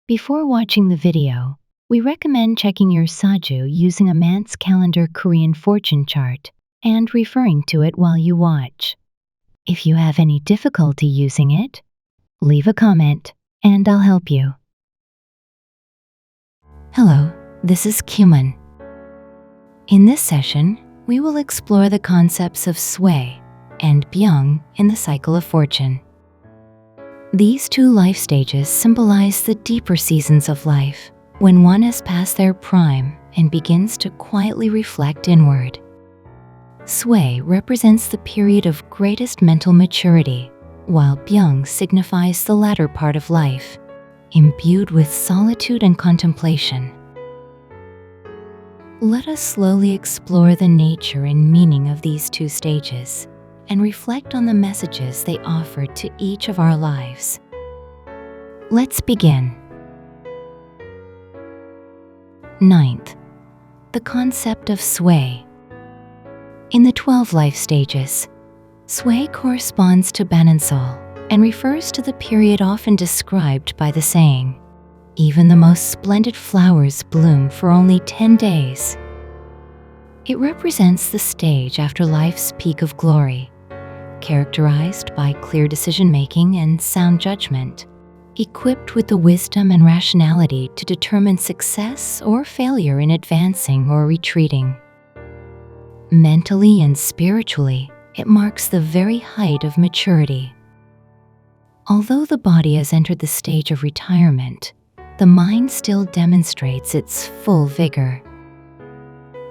Before watching the video, we recommend checking your Saju using a man's calendar Korean fortune chart and referring to it while you watch. If you have any difficulty using it, leave a comment and I'll help you. Hello, this is Geummun. In this session, we will explore the concepts of sway and byung in the cycle of fortune. These two life stages symbolize the deeper seasons of life, when one has passed their prime and begins to quietly reflect inward. Sway represents the period of greatest mental maturity, while byung signifies the latter part of life, imbued with solitude and contemplation. Let us slowly explore the nature and meaning of these two stages and reflect on the messages they offer to each of our lives. Let's begin. 9th, the concept of sway. In the 12 life stages, sway corresponds to Banansal and refers to the period often described by the saying, "Even the most splendid flowers bloom for only 10 days." It represents the stage after life's peak of glory, characterized by clear decision-making and sound judgment, equipped with the wisdom and rationality to determine success or failure in advancing or retreating. Mentally and spiritually, it marks the very height of maturity. Although the body has entered the stage of retirement, the mind still demonstrates its full vigor.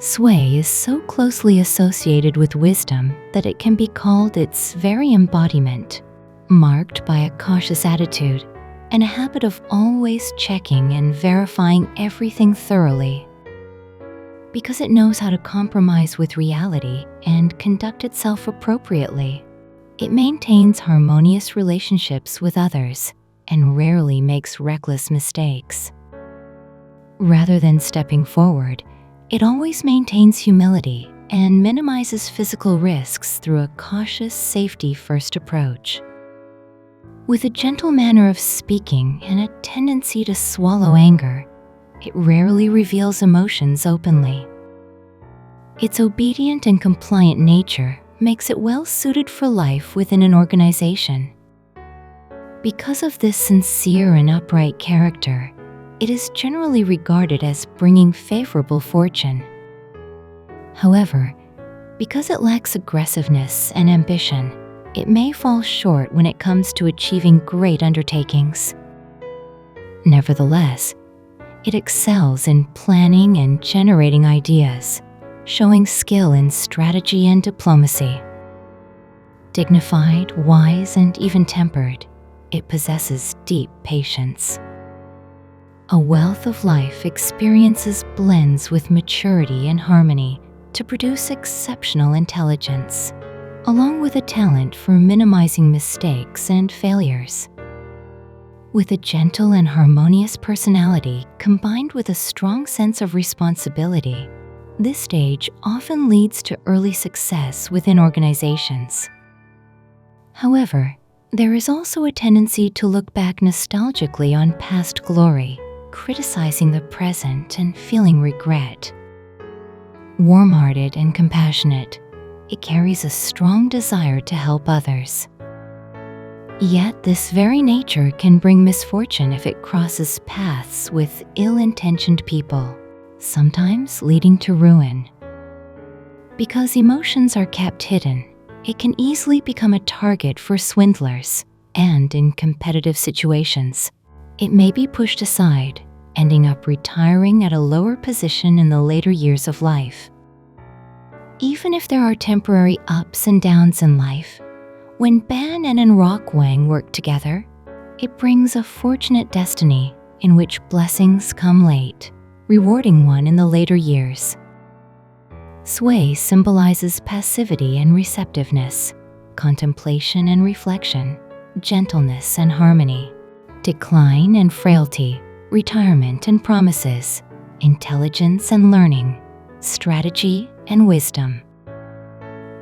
Sway is so closely associated with wisdom that it can be called its very embodiment, marked by a cautious attitude and a habit of always checking and verifying everything thoroughly. Because it knows how to compromise with reality and conduct itself appropriately, it maintains harmonious relationships with others and rarely makes reckless mistakes. Rather than stepping forward, it always maintains humility and minimizes physical risks through a cautious, safety-first approach. With a gentle manner of speaking and a tendency to swallow anger, it rarely reveals emotions openly. Its obedient and compliant nature makes it well-suited for life within an organization. Because of this sincere and upright character, it is generally regarded as bringing favorable fortune. However, because it lacks aggressiveness and ambition, it may fall short when it comes to achieving great undertakings. Nevertheless, it excels in planning and generating ideas, showing skill in strategy and diplomacy. Dignified, wise, and even-tempered, it possesses deep patience. A wealth of life experiences blends with maturity and harmony to produce exceptional intelligence, along with a talent for minimizing mistakes and failures. With a gentle and harmonious personality combined with a strong sense of responsibility, this stage often leads to early success within organizations. However, there is also a tendency to look back nostalgically on past glory, criticizing the present and feeling regret. Warm-hearted and compassionate, it carries a strong desire to help others. Yet this very nature can bring misfortune if it crosses paths with ill-intentioned people, sometimes leading to ruin. Because emotions are kept hidden, it can easily become a target for swindlers, and in competitive situations, it may be pushed aside, ending up retiring at a lower position in the later years of life. Even if there are temporary ups and downs in life, when Ban and Rokwang work together, it brings a fortunate destiny in which blessings come late, rewarding one in the later years. Sway symbolizes passivity and receptiveness, contemplation and reflection, gentleness and harmony, decline and frailty, retirement and promises, intelligence and learning, strategy and wisdom.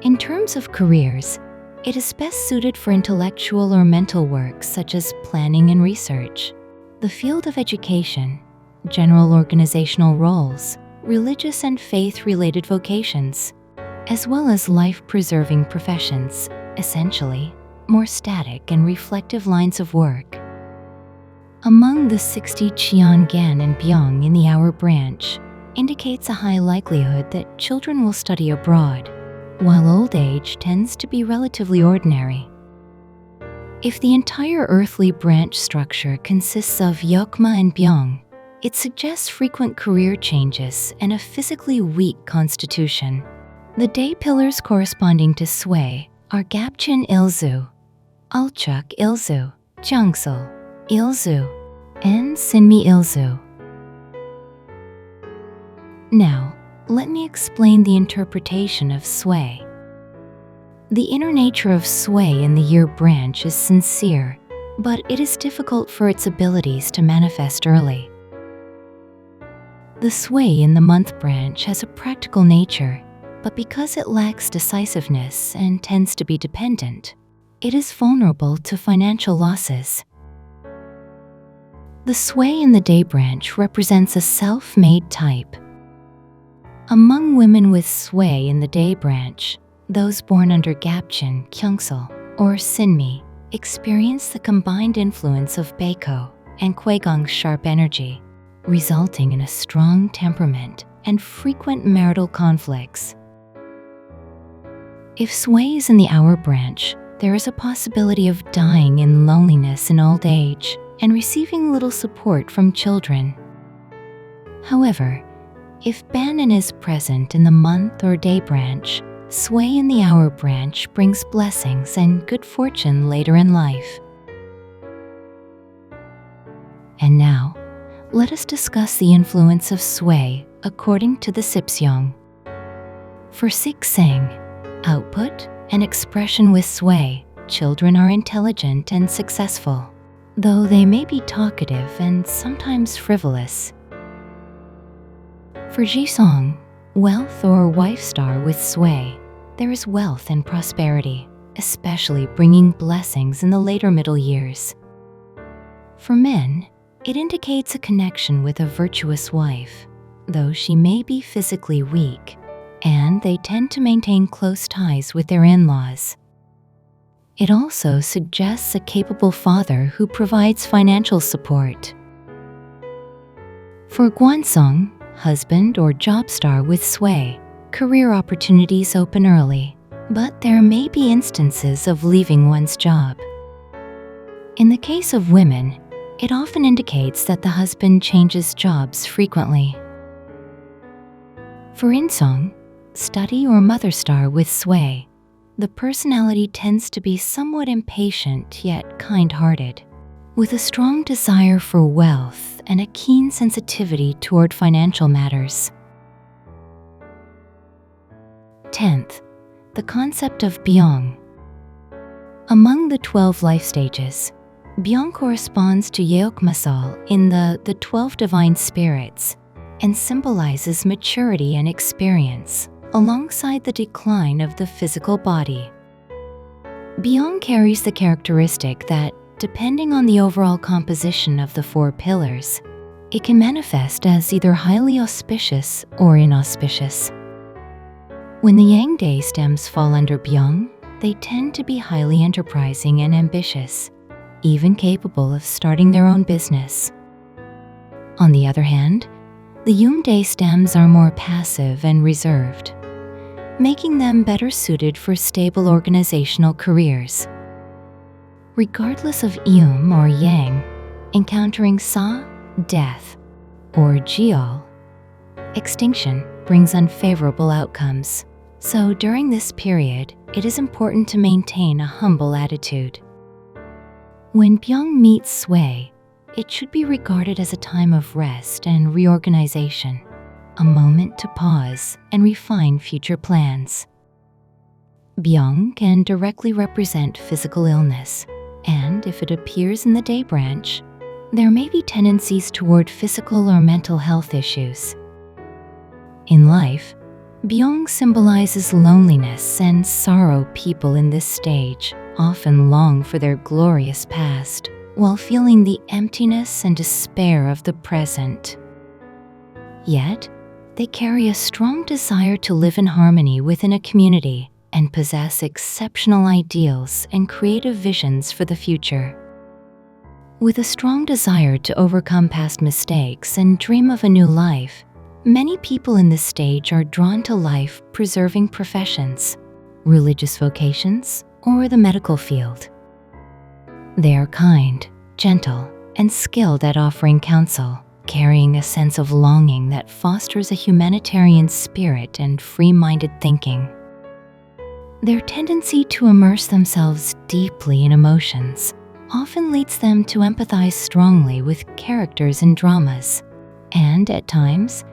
In terms of careers, it is best suited for intellectual or mental work such as planning and research, The field of education, general organizational roles, religious and faith-related vocations, as well as life-preserving professions, essentially, more static and reflective lines of work. Among the 60 Cheongan and Byung in the Hour branch indicates a high likelihood that children will study abroad, while old age tends to be relatively ordinary. If the entire earthly branch structure consists of Yeokma and Byung, it suggests frequent career changes and a physically weak constitution. The day pillars corresponding to Sway are Gapchin Ilzu, Alchuk Ilzu, Jeongsul Ilzu, and Sinmi Ilzu. Now, let me explain the interpretation of Sway. The inner nature of Sway in the year branch is sincere, but it is difficult for its abilities to manifest early. The Sway in the month branch has a practical nature, but because it lacks decisiveness and tends to be dependent, it is vulnerable to financial losses. The Sway in the day branch represents a self-made type. Among women with Sway in the day branch, those born under Gapchin, Kyungsul, or Sinmi experience the combined influence of Baeko and Kwaegong's sharp energy, resulting in a strong temperament and frequent marital conflicts. If Sway is in the Hour branch, there is a possibility of dying in loneliness in old age and receiving little support from children. However, if Banan is present in the month or day branch, Sway in the Hour branch brings blessings and good fortune later in life. And now, let us discuss the influence of Sway according to the Sipseong. For Siksang, output and expression with Sway, children are intelligent and successful, though they may be talkative and sometimes frivolous. For Jisong, wealth or wife star with Sway, there is wealth and prosperity, especially bringing blessings in the later middle years. For men, it indicates a connection with a virtuous wife, though she may be physically weak, and they tend to maintain close ties with their in-laws. It also suggests a capable father who provides financial support. For Gwansong, husband or job star with Sway, career opportunities open early, but there may be instances of leaving one's job. In the case of women, it often indicates that the husband changes jobs frequently. For Insong, study or mother star with Sway, the personality tends to be somewhat impatient yet kind-hearted, with a strong desire for wealth and a keen sensitivity toward financial matters. 10th, the concept of Byung. Among the 12 life stages, Byung corresponds to Yeokmasal in the 12 divine spirits and symbolizes maturity and experience alongside the decline of the physical body. Byung carries the characteristic that, depending on the overall composition of the 4 pillars, it can manifest as either highly auspicious or inauspicious. When the Yang Day stems fall under Byung, they tend to be highly enterprising and ambitious, even capable of starting their own business. On the other hand, the Yum Day stems are more passive and reserved, making them better suited for stable organizational careers. Regardless of Yum or Yang, encountering Sa, death, or Jial, extinction, brings unfavorable outcomes. So during this period, it is important to maintain a humble attitude. When Byung meets Sway, it should be regarded as a time of rest and reorganization, a moment to pause and refine future plans. Byung can directly represent physical illness, and if it appears in the day branch, there may be tendencies toward physical or mental health issues. In life, Byung symbolizes loneliness and sorrow. People in this stage often long for their glorious past, while feeling the emptiness and despair of the present. Yet, they carry a strong desire to live in harmony within a community and possess exceptional ideals and creative visions for the future. With a strong desire to overcome past mistakes and dream of a new life, many people in this stage are drawn to life-preserving professions, religious vocations, or the medical field. They are kind, gentle, and skilled at offering counsel, carrying a sense of longing that fosters a humanitarian spirit and free-minded thinking. Their tendency to immerse themselves deeply in emotions often leads them to empathize strongly with characters in dramas, and at times,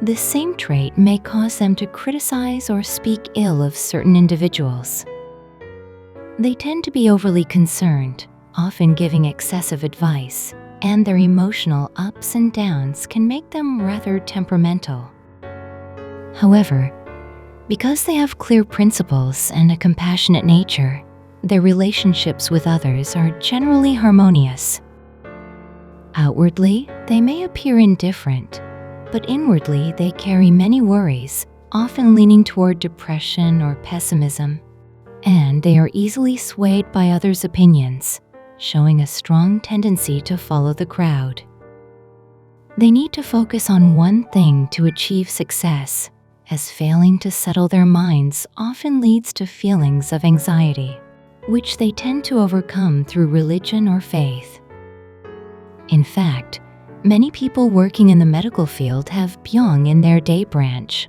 this same trait may cause them to criticize or speak ill of certain individuals. They tend to be overly concerned, often giving excessive advice, and their emotional ups and downs can make them rather temperamental. However, because they have clear principles and a compassionate nature, their relationships with others are generally harmonious. Outwardly, they may appear indifferent, but inwardly they carry many worries, often leaning toward depression or pessimism, and they are easily swayed by others' opinions, showing a strong tendency to follow the crowd. They need to focus on one thing to achieve success, as failing to settle their minds often leads to feelings of anxiety, which they tend to overcome through religion or faith. In fact, many people working in the medical field have Byung in their day branch.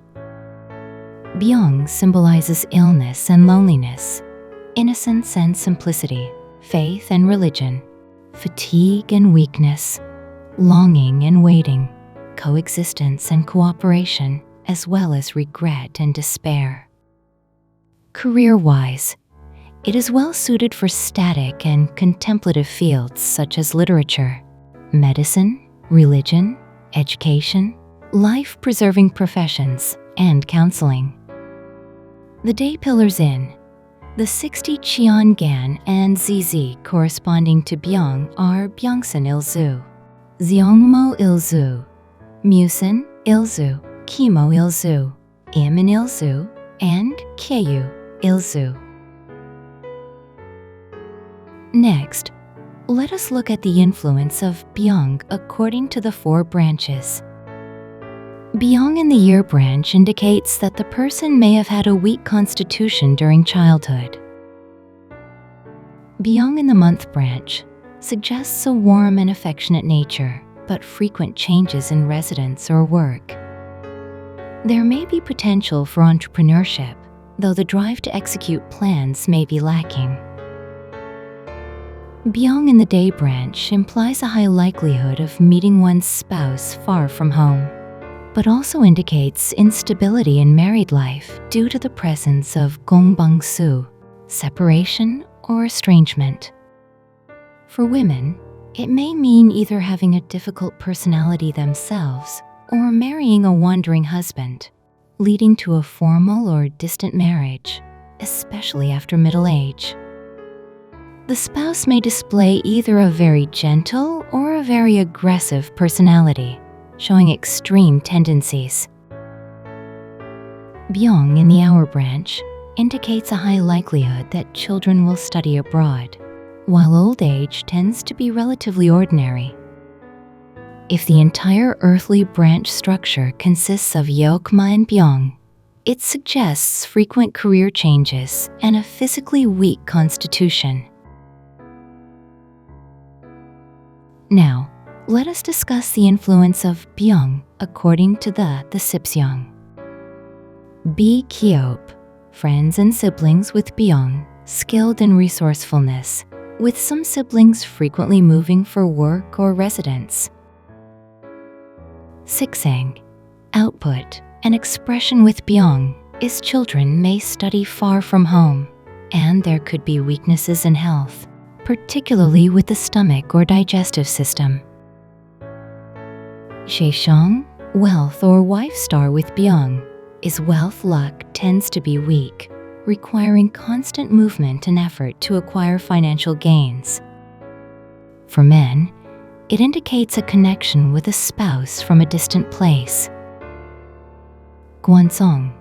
Byung symbolizes illness and loneliness, innocence and simplicity, faith and religion, fatigue and weakness, longing and waiting, coexistence and cooperation, as well as regret and despair. Career-wise, it is well suited for static and contemplative fields such as literature, medicine, religion, education, life-preserving professions, and counseling. The day pillars in the 60 Cheon Gan and ZZ corresponding to Byung are Byungsan Ilzu, Zeongmo Ilzu, Musan Ilzu, Kimo Ilzu, Imin Ilzu, and Kyeyu Ilzu. Next, let us look at the influence of Byung according to the 4 branches. Byung in the year branch indicates that the person may have had a weak constitution during childhood. Byung in the month branch suggests a warm and affectionate nature, but frequent changes in residence or work. There may be potential for entrepreneurship, though the drive to execute plans may be lacking. Byung in the day branch implies a high likelihood of meeting one's spouse far from home, but also indicates instability in married life due to the presence of gongbangsu, separation or estrangement. For women, it may mean either having a difficult personality themselves or marrying a wandering husband, leading to a formal or distant marriage, especially after middle age. The spouse may display either a very gentle or a very aggressive personality, showing extreme tendencies. Byung in the hour branch indicates a high likelihood that children will study abroad, while old age tends to be relatively ordinary. If the entire earthly branch structure consists of Yeokma and Byung, it suggests frequent career changes and a physically weak constitution. Now, let us discuss the influence of Byung according to the Sipsyong. B. Kiop, friends and siblings with Byung, skilled in resourcefulness, with some siblings frequently moving for work or residence. Siksang, output and expression with Byung is children may study far from home, and there could be weaknesses in health, particularly with the stomach or digestive system. Sheshong, wealth or wife star with Byung, is wealth luck tends to be weak, requiring constant movement and effort to acquire financial gains. For men, it indicates a connection with a spouse from a distant place. Gwansong,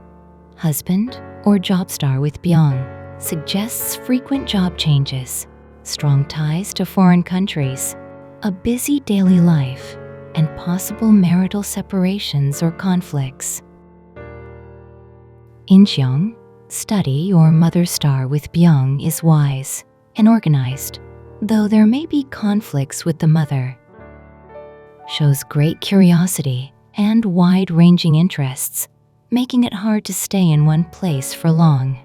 husband or job star with Byung, suggests frequent job changes, strong ties to foreign countries, a busy daily life, and possible marital separations or conflicts. Incheong, study or mother star with Byung, is wise and organized, though there may be conflicts with the mother. Shows great curiosity and wide-ranging interests, making it hard to stay in one place for long.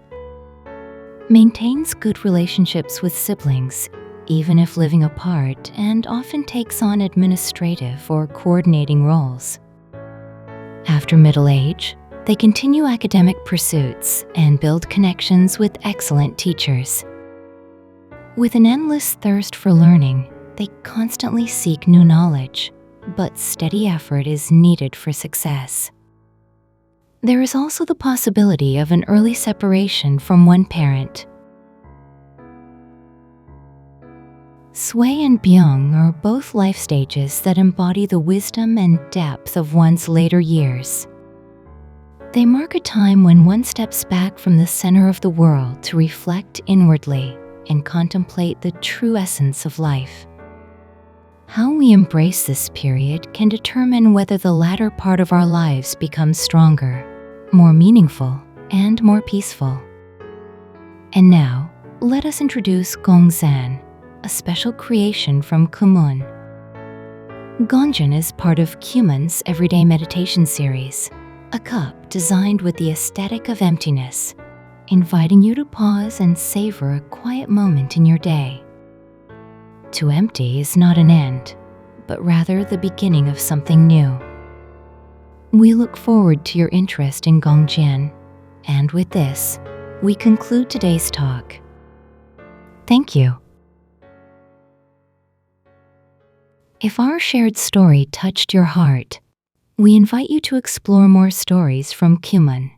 Maintains good relationships with siblings, even if living apart, and often takes on administrative or coordinating roles. After middle age, they continue academic pursuits and build connections with excellent teachers. With an endless thirst for learning, they constantly seek new knowledge, but steady effort is needed for success. There is also the possibility of an early separation from one parent. Sway and Byung are both life stages that embody the wisdom and depth of one's later years. They mark a time when one steps back from the center of the world to reflect inwardly and contemplate the true essence of life. How we embrace this period can determine whether the latter part of our lives becomes stronger, more meaningful, and more peaceful. And now, let us introduce Gongsan, a special creation from Geummun. Gongjin is part of Geummun's Everyday Meditation series, a cup designed with the aesthetic of emptiness, inviting you to pause and savor a quiet moment in your day. To empty is not an end, but rather the beginning of something new. We look forward to your interest in Gongjin, and with this, we conclude today's talk. Thank you. If our shared story touched your heart, we invite you to explore more stories from Geummun.